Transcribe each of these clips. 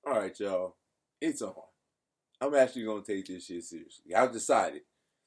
All right, y'all. It's on. I'm actually gonna take this shit seriously. I've decided.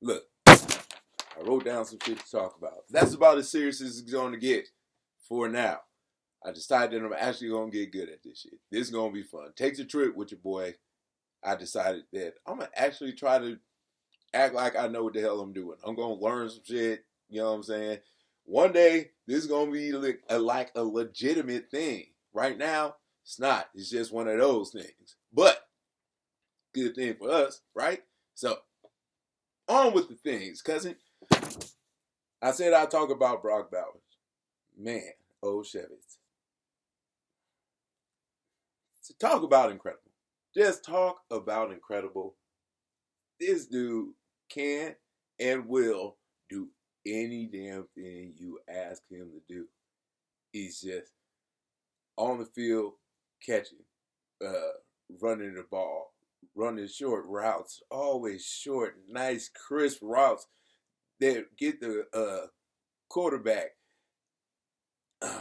Look, I wrote down some shit to talk about. That's about as serious as it's gonna get for now. I decided that I'm actually gonna get good at this shit. This is gonna be fun. Takes a trip with your boy. I decided that I'm gonna actually try to act like I know what the hell I'm doing. I'm gonna learn some shit. You know what I'm saying? One day, this is gonna be like a legitimate thing. Right now, it's not. It's just one of those things. But good thing for us, right? So on with the things, cousin. I said I'd talk about Brock Bowers. Man, old Chevys. So talk about incredible. Just talk about incredible. This dude can and will do any damn thing you ask him to do. He's just on the field catching, running the ball, running short routes, always short, nice, crisp routes that get the quarterback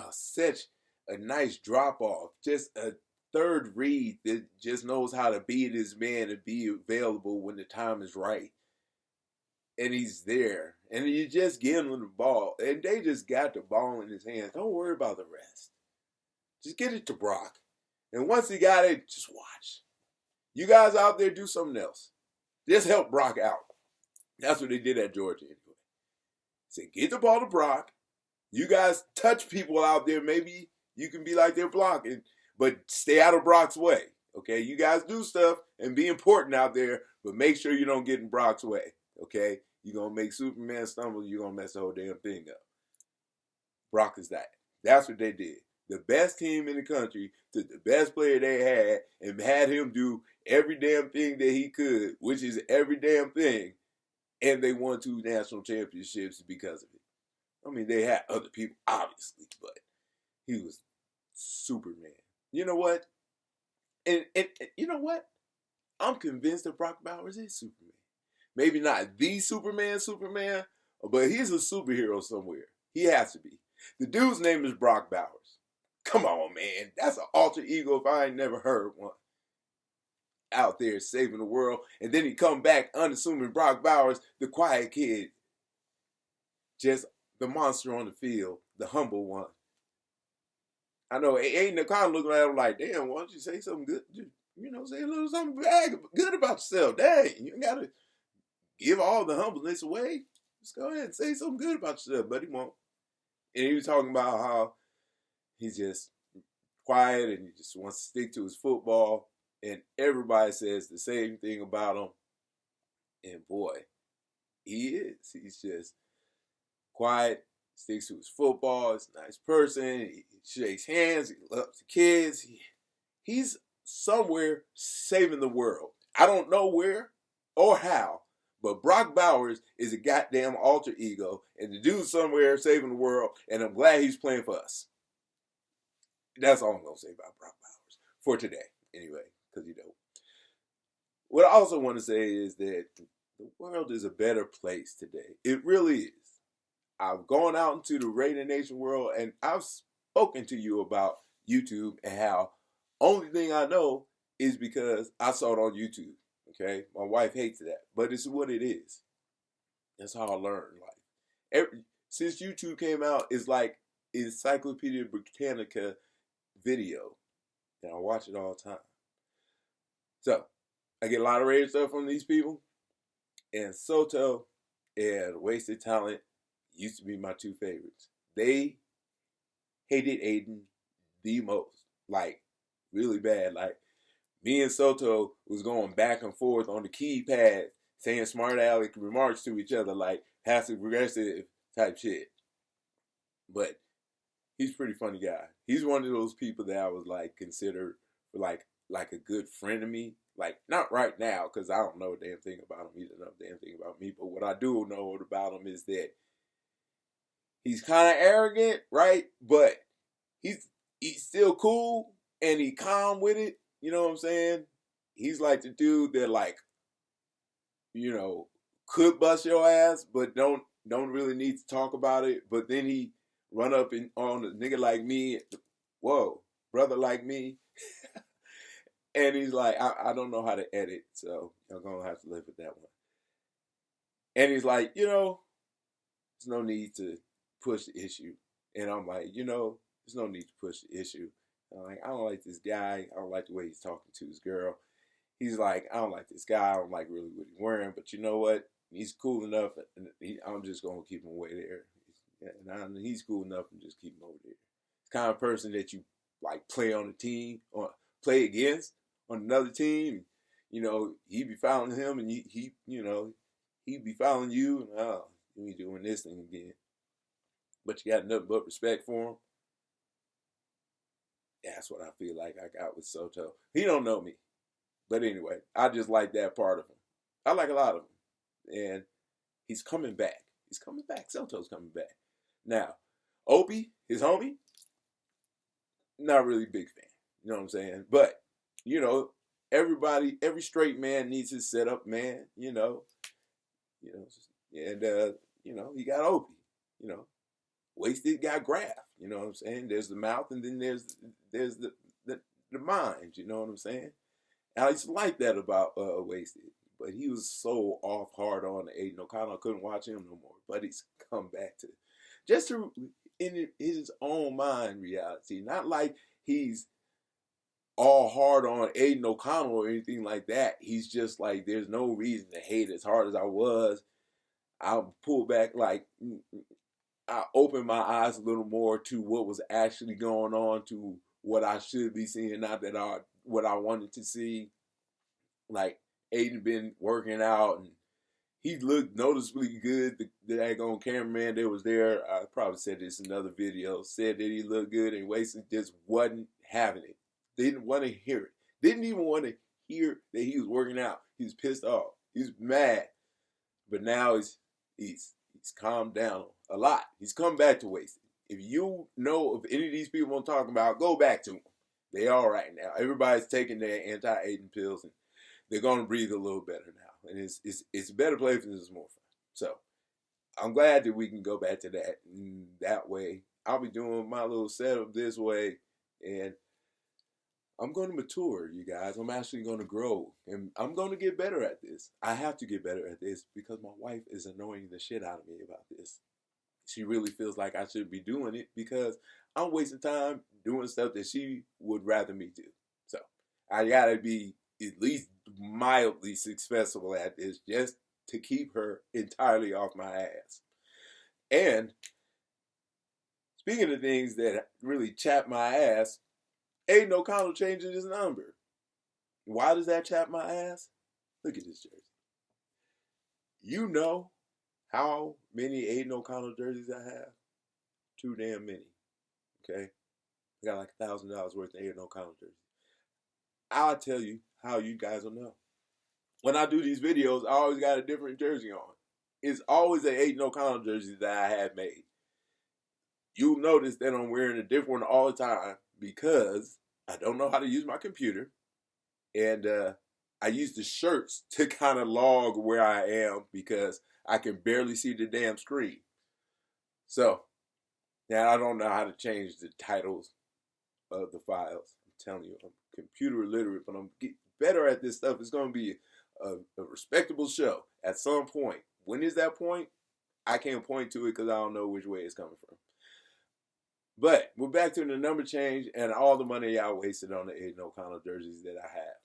such a nice drop off, just a third read that just knows how to beat his man and be available when the time is right. And he's there. And you just give him the ball. And they just got the ball in his hands. Don't worry about the rest. Just get it to Brock. And once he got it, just watch. You guys out there do something else. Just help Brock out. That's what they did at Georgia anyway. Say, get the ball to Brock. You guys touch people out there. Maybe you can be like they're blocking, but stay out of Brock's way. Okay? You guys do stuff and be important out there, but make sure you don't get in Brock's way. Okay? You're going to make Superman stumble. You're going to mess the whole damn thing up. Brock is that. That's what they did. The best team in the country took the best player they had and had him do every damn thing that he could, which is every damn thing, and they won 2 national championships because of it. I mean, they had other people, obviously, but he was Superman. You know what? And you know what? I'm convinced that Brock Bowers is Superman. Maybe not the Superman, but he's a superhero somewhere. He has to be. The dude's name is Brock Bowers. Come on, man. That's an alter ego if I ain't never heard one. Out there saving the world. And then he come back unassuming Brock Bowers, the quiet kid. Just the monster on the field. The humble one. I know Aiden kind of looking at him like, damn, why don't you say something good? You know, say a little something good about yourself. Dang, you ain't got to give all the humbleness away. Just go ahead and say something good about yourself. But he won't. And he was talking about how he's just quiet and he just wants to stick to his football. And everybody says the same thing about him. And boy, he is. He's just quiet, sticks to his football. He's a nice person. He shakes hands. He loves the kids. He's somewhere saving the world. I don't know where or how, but Brock Bowers is a goddamn alter ego. And the dude's somewhere saving the world. And I'm glad he's playing for us. That's all I'm going to say about Brock Bowers for today, anyway, because you know. What I also want to say is that the world is a better place today. It really is. I've gone out into the Raider Nation world, and I've spoken to you about YouTube and how only thing I know is because I saw it on YouTube, okay? My wife hates that, but it's what it is. That's how I learned life. Since YouTube came out, it's like Encyclopedia Britannica video, and I watch it all the time. So I get a lot of Raider stuff from these people, and Soto and Wasted Talent used to be my 2 favorites. They hated Aiden the most, like really bad. Like me and Soto was going back and forth on the keypad saying smart aleck remarks to each other, like passive aggressive type shit. But he's a pretty funny guy. He's one of those people that I was like considered like a good friend of me. Like not right now because I don't know a damn thing about him. He doesn't know a damn thing about me. But what I do know about him is that he's kind of arrogant, right? But he's still cool and he calm with it. You know what I'm saying? He's like the dude that like, you know, could bust your ass, but don't really need to talk about it. But then he run up on a nigga like me. Whoa, brother like me. And he's like, I don't know how to edit, so you're gonna have to live with that one. And he's like, there's no need to push the issue. And I'm like, there's no need to push the issue. I'm like, I don't like this guy. I don't like the way he's talking to his girl. He's like, I don't like this guy. I don't like really what he's wearing. But you know what? He's cool enough. And I'm just going to keep him away there. And he's cool enough and just keep him over there. It's the kind of person that you like play on a team or play against on another team. He be fouling him and he be fouling you. And you be doing this thing again. But you got nothing but respect for him. That's what I feel like I got with Soto. He don't know me. But anyway, I just like that part of him. I like a lot of him. And he's coming back. He's coming back. Soto's coming back. Now, Opie, his homie, not really big fan. You know what I'm saying? But, everybody, every straight man needs his setup, man. And, he got Opie. Wasted got Graph. You know what I'm saying? There's the mouth, and then there's the mind. You know what I'm saying? And I used to like that about Wasted, but he was so off hard on Aiden O'Connell. I couldn't watch him no more. But he's come back to in his own mind reality, not like he's all hard on Aiden O'Connell or anything like that. He's just like, there's no reason to hate as hard as I was. I'll pull back, like, I opened my eyes a little more to what was actually going on, to what I should be seeing, not that what I wanted to see. Like, Aiden been working out, and he looked noticeably good. The daggone cameraman that was there, I probably said this in another video, said that he looked good, and Wasted just wasn't having it. Didn't want to hear it. Didn't even want to hear that he was working out. He was pissed off. He was mad. But now he's calmed down a lot. He's come back to Wasted. If you know of any of these people I'm talking about, go back to them. They all right now. Everybody's taking their anti-Aiden pills, and they're going to breathe a little better now. And it's a better place and it's more fun. So I'm glad that we can go back to that way. I'll be doing my little setup this way, and I'm going to mature, you guys. I'm actually going to grow, and I'm going to get better at this. I have to get better at this because my wife is annoying the shit out of me about this. She really feels like I should be doing it because I'm wasting time doing stuff that she would rather me do. So I got to be at least mildly successful at this just to keep her entirely off my ass. And speaking of things that really chap my ass, Aiden O'Connell changing his number. Why does that chap my ass? Look at this jersey. You know how many Aiden O'Connell jerseys I have? Too damn many. Okay? I got like $1,000 worth of Aiden O'Connell jerseys. I'll tell you how you guys will know. When I do these videos, I always got a different jersey on. It's always an Aiden O'Connell jersey that I have made. You'll notice that I'm wearing a different one all the time because I don't know how to use my computer. And I use the shirts to kind of log where I am because I can barely see the damn screen. So, now I don't know how to change the titles of the files. I'm telling you, I'm computer illiterate, but I'm getting better at this stuff. It's going to be a respectable show at some point. When is that point? I can't point to it because I don't know which way it's coming from. But we're back to the number change and all the money I wasted on the Aiden O'Connell jerseys that I have.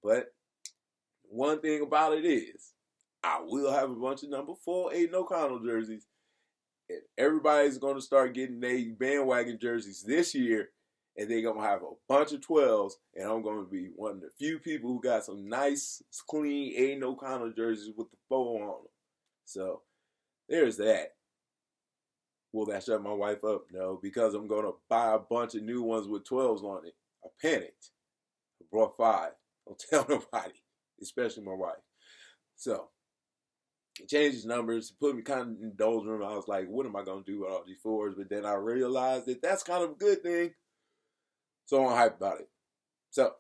But one thing about it is, I will have a bunch of number 4 Aiden O'Connell jerseys. And everybody's going to start getting their bandwagon jerseys this year. And they're going to have a bunch of 12s. And I'm going to be one of the few people who got some nice, clean Aiden O'Connell jerseys with the 4 on them. So, there's that. Will that shut my wife up? No, because I'm going to buy a bunch of new ones with 12s on it. I panicked. I brought 5. Don't tell nobody, especially my wife. So, he changed his numbers, put me kind of in doldrum. I was like, what am I going to do with all these 4s? But then I realized that that's kind of a good thing. So I'm hyped about it. So,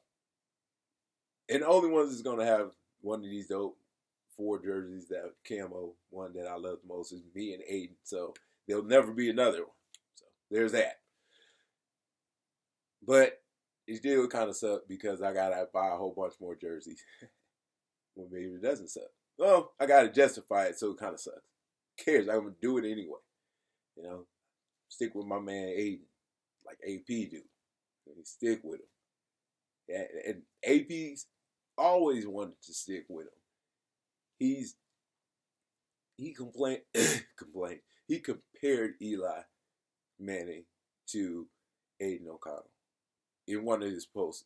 and the only ones that's going to have one of these dope 4 jerseys, that camo one that I love the most, is me and Aiden. So, there'll never be another one. So, there's that. But it still kind of sucked because I gotta buy a whole bunch more jerseys. Well, maybe it doesn't suck. Well, I gotta justify it, so it kind of sucks. Who cares? I'm gonna do it anyway. You know, stick with my man Aiden, like AP do. Stick with him. Yeah, and AP's always wanted to stick with him. He complained complained. He compared Eli Manning to Aiden O'Connell in one of his post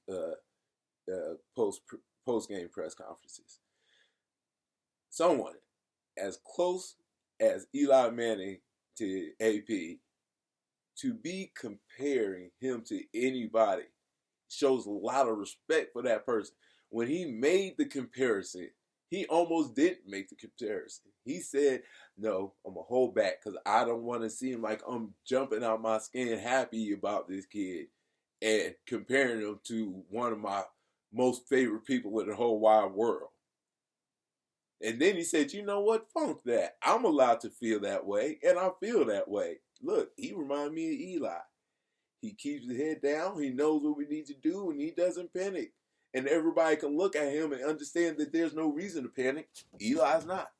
game press conferences. Someone as close as Eli Manning to AP, to be comparing him to anybody shows a lot of respect for that person. When he made the comparison, he almost didn't make the comparison. He said, no, I'm going to hold back because I don't want to seem like I'm jumping out my skin happy about this kid and comparing him to one of my most favorite people in the whole wide world. And then he said, you know what? Funk that. I'm allowed to feel that way, and I feel that way. Look, he reminds me of Eli. He keeps his head down. He knows what we need to do, and he doesn't panic. And everybody can look at him and understand that there's no reason to panic. Eli's not.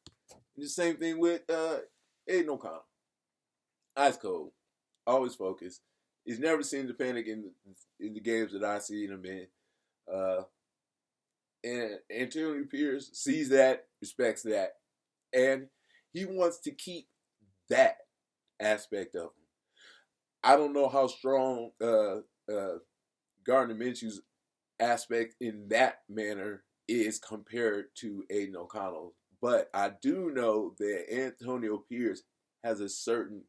And the same thing with Aiden O'Connell. Ice cold. Always focused. He's never seen the panic in the games that I see him in. And Antonio Pierce sees that, respects that, and he wants to keep that aspect of him. I don't know how strong Gardner Minshew's aspect in that manner is compared to Aiden O'Connell, but I do know that Antonio Pierce has a certain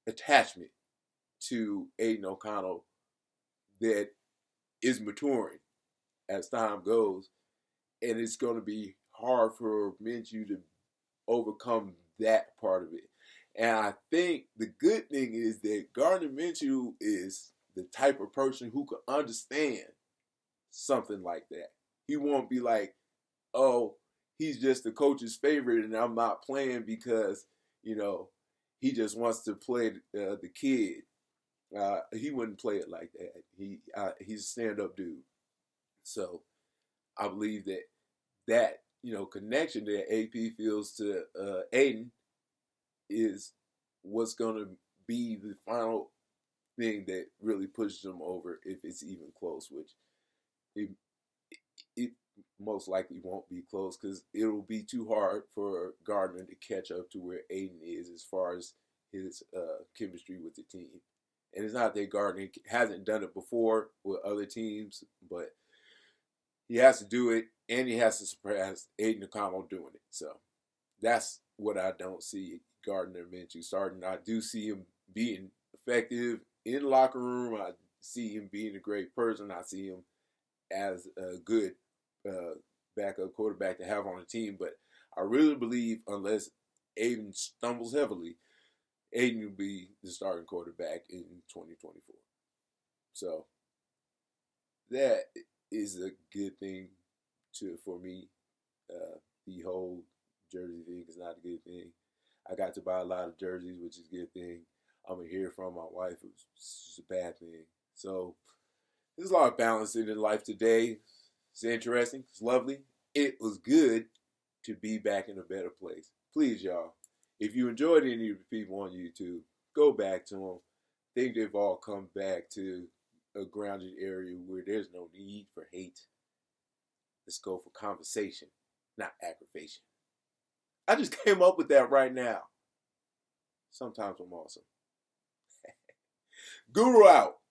attachment to Aiden O'Connell that is maturing as time goes, and it's going to be hard for Minshew to overcome that part of it. And I think the good thing is that Gardner Minshew is the type of person who can understand something like that. He won't be like, oh, he's just the coach's favorite and I'm not playing because, he just wants to play the kid. He wouldn't play it like that. He's a stand-up dude. So I believe that connection that AP feels to Aiden is what's going to be the final thing that really pushes him over, if it's even close, which it most likely won't be close because it'll be too hard for Gardner to catch up to where Aiden is as far as his chemistry with the team. And it's not that Gardner hasn't done it before with other teams, but he has to do it, and he has to surpass Aiden O'Connell doing it. So that's what I don't see Gardner Minshew starting. I do see him being effective in the locker room. I see him being a great person. I see him as a good backup quarterback to have on the team. But I really believe unless Aiden stumbles heavily, Aiden will be the starting quarterback in 2024. So that is a good thing for me. The whole jersey thing is not a good thing. I got to buy a lot of jerseys, which is a good thing. I'm going to hear from my wife, which is a bad thing. So there's a lot of balance in life today. It's interesting. It's lovely. It was good to be back in a better place. Please, y'all, if you enjoyed any of the people on YouTube, go back to them. I think they've all come back to a grounded area where there's no need for hate. Let's go for conversation, not aggravation. I just came up with that right now. Sometimes I'm awesome. Guru out.